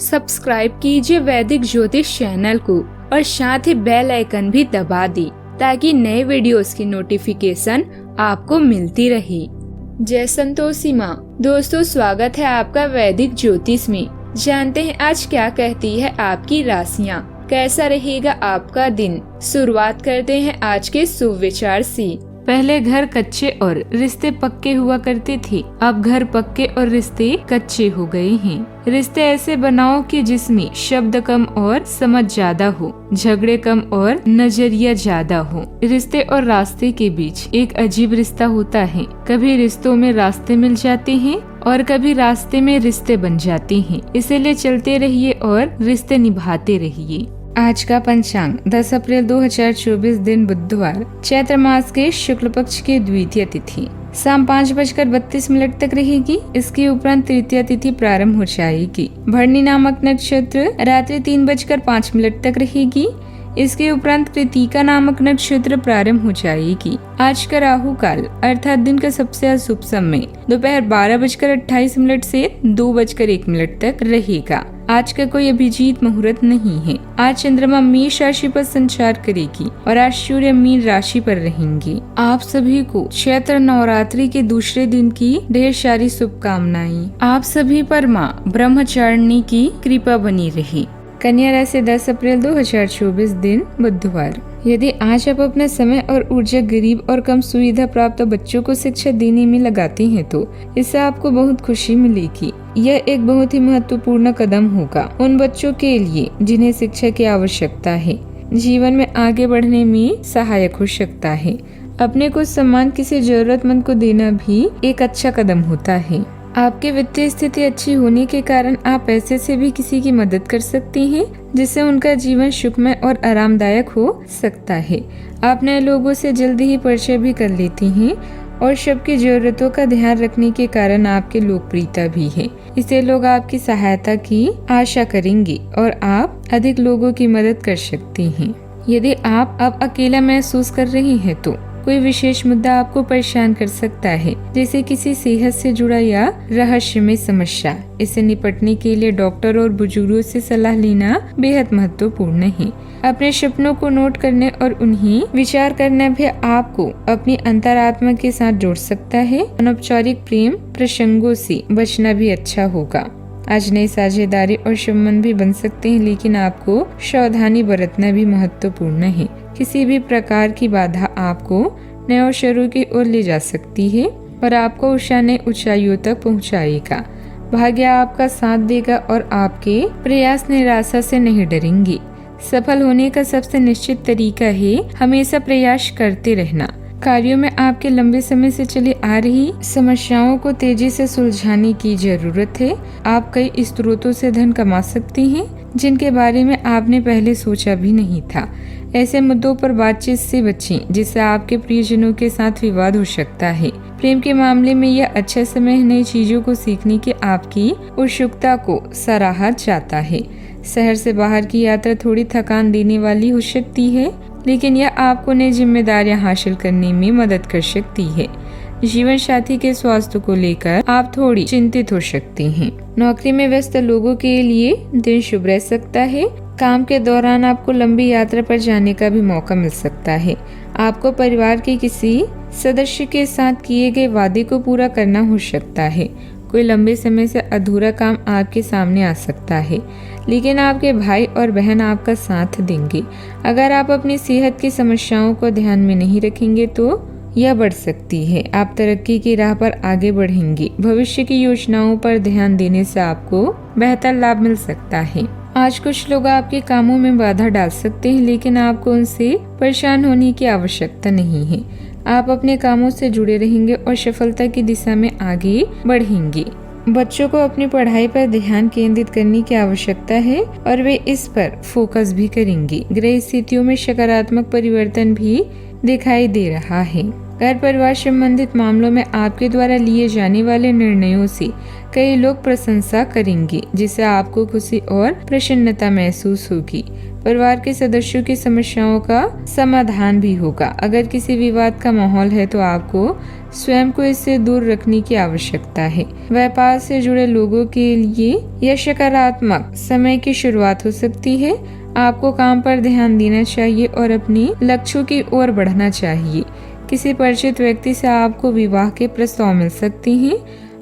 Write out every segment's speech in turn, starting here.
Subscribe कीजिए वैदिक ज्योतिष चैनल को और साथ ही बेल आइकन भी दबा दी ताकि नए वीडियोस की नोटिफिकेशन आपको मिलती रहे। जय संतोषी माँ। दोस्तों, स्वागत है आपका वैदिक ज्योतिष में। जानते हैं आज क्या कहती है आपकी राशियाँ, कैसा रहेगा आपका दिन। शुरुआत करते हैं आज के शुभ विचार से। पहले घर कच्चे और रिश्ते पक्के हुआ करते थे, अब घर पक्के और रिश्ते कच्चे हो गए हैं। रिश्ते ऐसे बनाओ कि जिसमें शब्द कम और समझ ज्यादा हो, झगड़े कम और नजरिया ज्यादा हो। रिश्ते और रास्ते के बीच एक अजीब रिश्ता होता है। कभी रिश्तों में रास्ते मिल जाते हैं और कभी रास्ते में रिश्ते बन जाते हैं। इसीलिए चलते रहिए और रिश्ते निभाते रहिए। आज का पंचांग 10 अप्रैल 2024 दिन बुधवार, चैत्र मास के शुक्ल पक्ष की द्वितीय तिथि शाम 5:32 तक रहेगी। इसके उपरांत तृतीय तिथि प्रारंभ हो जाएगी। भरणी नामक नक्षत्र रात्रि 3:05 तक रहेगी। इसके उपरांत कृतिका नामक नक्षत्र प्रारंभ हो जाएगी। आज का राहु काल अर्थात दिन का सबसे अशुभ समय दोपहर 12:28 से 2:01 तक रहेगा। आज का कोई अभिजीत मुहूर्त नहीं है। आज चंद्रमा मेष राशि पर संचार करेगी और आज सूर्य मीन राशि पर रहेंगे। आप सभी को चैत्र नवरात्रि के दूसरे दिन की ढेर सारी शुभकामनाएं। आप सभी पर माँ ब्रह्मचारिणी की कृपा बनी रही। कन्या राशि 10 अप्रैल 2024 दिन बुधवार। यदि आज आप अपना समय और ऊर्जा गरीब और कम सुविधा प्राप्त बच्चों को शिक्षा देने में लगाते हैं तो इससे आपको बहुत खुशी मिलेगी। यह एक बहुत ही महत्वपूर्ण कदम होगा उन बच्चों के लिए जिन्हें शिक्षा की आवश्यकता है। जीवन में आगे बढ़ने में सहायक हो सकता है। अपने को सम्मान किसी जरूरतमंद को देना भी एक अच्छा कदम होता है। आपकी वित्तीय स्थिति अच्छी होने के कारण आप पैसे से भी किसी की मदद कर सकते हैं, जिससे उनका जीवन सुखमय और आरामदायक हो सकता है। आप नए लोगों से जल्दी ही परिचय भी कर लेती हैं और सबकी जरूरतों का ध्यान रखने के कारण आपकी लोकप्रियता भी है। इससे लोग आपकी सहायता की आशा करेंगे और आप अधिक लोगों की मदद कर सकते हैं। यदि आप अब अकेला महसूस कर रहे हैं तो कोई विशेष मुद्दा आपको परेशान कर सकता है, जैसे किसी सेहत से जुड़ा या रहस्यमय समस्या। इससे निपटने के लिए डॉक्टर और बुजुर्गों से सलाह लेना बेहद महत्वपूर्ण है। अपने सपनों को नोट करने और उन्हें विचार करना भी आपको अपनी अंतरात्मा के साथ जोड़ सकता है। अनौपचारिक प्रेम प्रसंगों से बचना भी अच्छा होगा। आज नई साझेदारी और संबंध भी बन सकते हैं, लेकिन आपको सावधानी बरतना भी महत्वपूर्ण है। किसी भी प्रकार की बाधा आपको नए अवसरों की ओर ले जा सकती है और आपको नई ऊंचाइयों तक पहुंचाएगा। भाग्य आपका साथ देगा और आपके प्रयास निराशा से नहीं डरेंगे। सफल होने का सबसे निश्चित तरीका है हमेशा प्रयास करते रहना। कार्यों में आपके लंबे समय से चली आ रही समस्याओं को तेजी से सुलझाने की जरूरत है। आप कई स्रोतों से धन कमा सकते हैं जिनके बारे में आपने पहले सोचा भी नहीं था। ऐसे मुद्दों पर बातचीत से बचें जिससे आपके प्रियजनों के साथ विवाद हो सकता है। प्रेम के मामले में यह अच्छा समय है। नई चीजों को सीखने की आपकी उत्सुकता को सराहा जाता है। शहर से बाहर की यात्रा थोड़ी थकान देने वाली हो सकती है, लेकिन यह आपको नई जिम्मेदारियां हासिल करने में मदद कर सकती है। जीवन साथी के स्वास्थ्य को लेकर आप थोड़ी चिंतित हो सकती हैं। नौकरी में व्यस्त लोगों के लिए दिन शुभ रह सकता है। काम के दौरान आपको लंबी यात्रा पर जाने का भी मौका मिल सकता है। आपको परिवार के किसी सदस्य के साथ किए गए वादे को पूरा करना हो सकता है। कोई लंबे समय से अधूरा काम आपके सामने आ सकता है, लेकिन आपके भाई और बहन आपका साथ देंगे। अगर आप अपनी सेहत की समस्याओं को ध्यान में नहीं रखेंगे तो यह बढ़ सकती है। आप तरक्की की राह पर आगे बढ़ेंगे। भविष्य की योजनाओं पर ध्यान देने से आपको बेहतर लाभ मिल सकता है। आज कुछ लोग आपके कामों में बाधा डाल सकते हैं, लेकिन आपको उनसे परेशान होने की आवश्यकता नहीं है। आप अपने कामों से जुड़े रहेंगे और सफलता की दिशा में आगे बढ़ेंगे। बच्चों को अपनी पढ़ाई पर ध्यान केंद्रित करने की आवश्यकता है और वे इस पर फोकस भी करेंगे। ग्रह स्थितियों में सकारात्मक परिवर्तन भी दिखाई दे रहा है। घर परिवार संबंधित मामलों में आपके द्वारा लिए जाने वाले निर्णयों से कई लोग प्रशंसा करेंगे जिससे आपको खुशी और प्रसन्नता महसूस होगी। परिवार के सदस्यों की समस्याओं का समाधान भी होगा। अगर किसी विवाद का माहौल है तो आपको स्वयं को इससे दूर रखने की आवश्यकता है। व्यापार से जुड़े लोगों के लिए यह सकारात्मक समय की शुरुआत हो सकती है। आपको काम पर ध्यान देना चाहिए और अपने लक्ष्यों की ओर बढ़ना चाहिए। किसी परिचित व्यक्ति से आपको विवाह के प्रस्ताव मिल सकते हैं।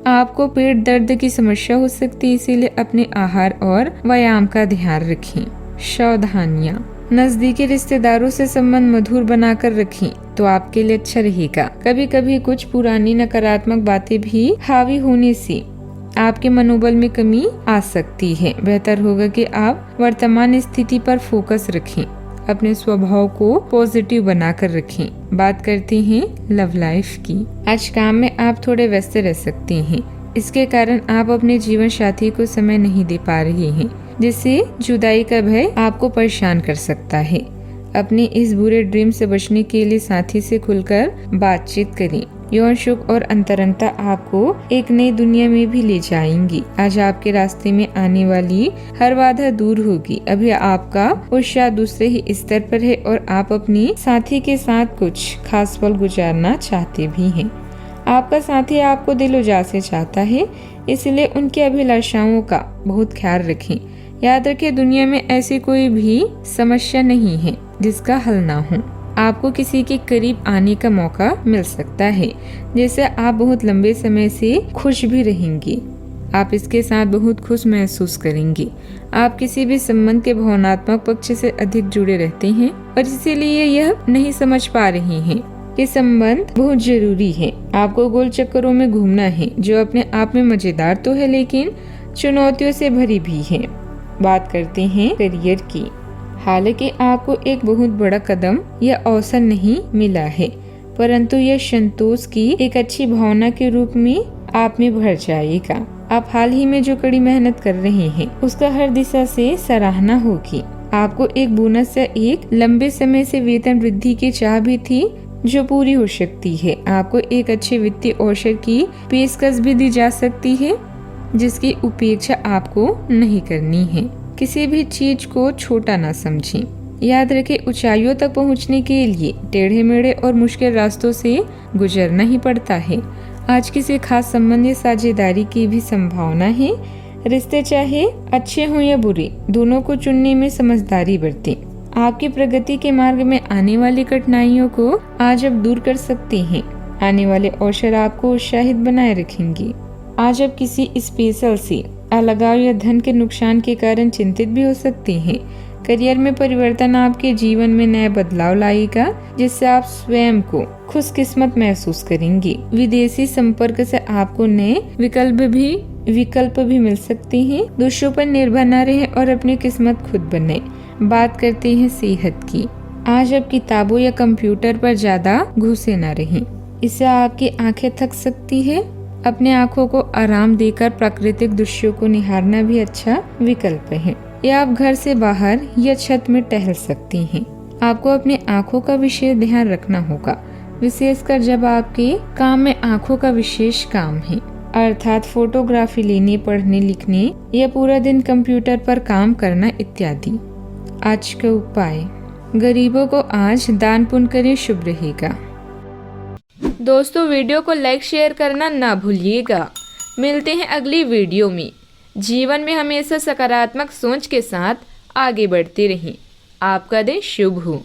आपको पेट दर्द की समस्या हो सकती है, इसीलिए अपने आहार और व्यायाम का ध्यान रखें। सावधानियां, नजदीकी रिश्तेदारों से संबंध मधुर बनाकर रखें तो आपके लिए अच्छा रहेगा। कभी कभी कुछ पुरानी नकारात्मक बातें भी हावी होने से आपके मनोबल में कमी आ सकती है। बेहतर होगा कि आप वर्तमान स्थिति पर फोकस रखें, अपने स्वभाव को पॉजिटिव बनाकर रखें। बात करते हैं लव लाइफ की। आज काम में आप थोड़े व्यस्त रह सकते हैं, इसके कारण आप अपने जीवन साथी को समय नहीं दे पा रहे हैं, जिससे जुदाई का भय आपको परेशान कर सकता है। अपने इस बुरे ड्रीम से बचने के लिए साथी से खुलकर बातचीत करें। यौन सुख और अंतरंगता आपको एक नई दुनिया में भी ले जाएंगी। आज आपके रास्ते में आने वाली हर बाधा दूर होगी। अभी आपका उत्साह दूसरे ही स्तर पर है और आप अपने साथी के साथ कुछ खास पल गुजारना चाहते भी हैं। आपका साथी आपको दिलोजान से चाहता है, इसलिए उनकी अभिलाषाओं का बहुत ख्याल रखें। याद रखें, दुनिया में ऐसी कोई भी समस्या नहीं है जिसका हल ना हो। आपको किसी के करीब आने का मौका मिल सकता है, जिससे आप बहुत लंबे समय से खुश भी रहेंगे। आप इसके साथ बहुत खुश महसूस करेंगे। आप किसी भी संबंध के भावनात्मक पक्ष से अधिक जुड़े रहते हैं और इसीलिए यह नहीं समझ पा रहे हैं कि संबंध बहुत जरूरी है। आपको गोल चक्करों में घूमना है, जो अपने आप में मजेदार तो है लेकिन चुनौतियों से भरी भी है। बात करते हैं करियर की। हालांकि आपको एक बहुत बड़ा कदम या अवसर नहीं मिला है, परंतु यह संतोष की एक अच्छी भावना के रूप में आप में भर जाएगा। आप हाल ही में जो कड़ी मेहनत कर रहे हैं उसका हर दिशा से सराहना होगी। आपको एक बोनस या एक लंबे समय से वेतन वृद्धि की चाह भी थी जो पूरी हो सकती है। आपको एक अच्छे वित्तीय अवसर की पेशकश भी दी जा सकती है जिसकी उपेक्षा आपको नहीं करनी है। किसी भी चीज को छोटा ना समझें। याद रखें, ऊंचाइयों तक पहुंचने के लिए टेढ़े मेढ़े और मुश्किल रास्तों से गुजरना ही पड़ता है। आज किसी खास संबंध या साझेदारी की भी संभावना है। रिश्ते चाहे अच्छे हों या बुरे, दोनों को चुनने में समझदारी बरतें। आपकी प्रगति के मार्ग में आने वाली कठिनाइयों को आज आप दूर कर सकते हैं। आने वाले अवसर आपको उत्साहित बनाए रखेंगे। आज आप किसी स्पेशल से अलगाव या धन के नुकसान के कारण चिंतित भी हो सकते हैं। करियर में परिवर्तन आपके जीवन में नया बदलाव लाएगा, जिससे आप स्वयं को खुशकिस्मत महसूस करेंगे। विदेशी संपर्क से आपको नए विकल्प भी मिल सकते हैं। दूसरों पर निर्भर न रहें और अपनी किस्मत खुद बनाएं। बात करते हैं सेहत की। आज आप किताबों या कंप्यूटर पर ज्यादा घुसे न रहें, इससे आपकी आंखें थक सकती है। अपने आँखों को आराम देकर प्राकृतिक दृश्यों को निहारना भी अच्छा विकल्प है। या आप घर से बाहर या छत में टहल सकते हैं। आपको अपने आँखों का विशेष ध्यान रखना होगा, विशेषकर जब आपके काम में आँखों का विशेष काम है, अर्थात फोटोग्राफी लेने, पढ़ने, लिखने या पूरा दिन कंप्यूटर पर काम करना इत्यादि। आज का उपाय, गरीबों को आज दान पुण्य करें, शुभ रहेगा। दोस्तों, वीडियो को लाइक शेयर करना ना भूलिएगा। मिलते हैं अगली वीडियो में। जीवन में हमेशा सकारात्मक सोच के साथ आगे बढ़ते रहें। आपका दिन शुभ हो।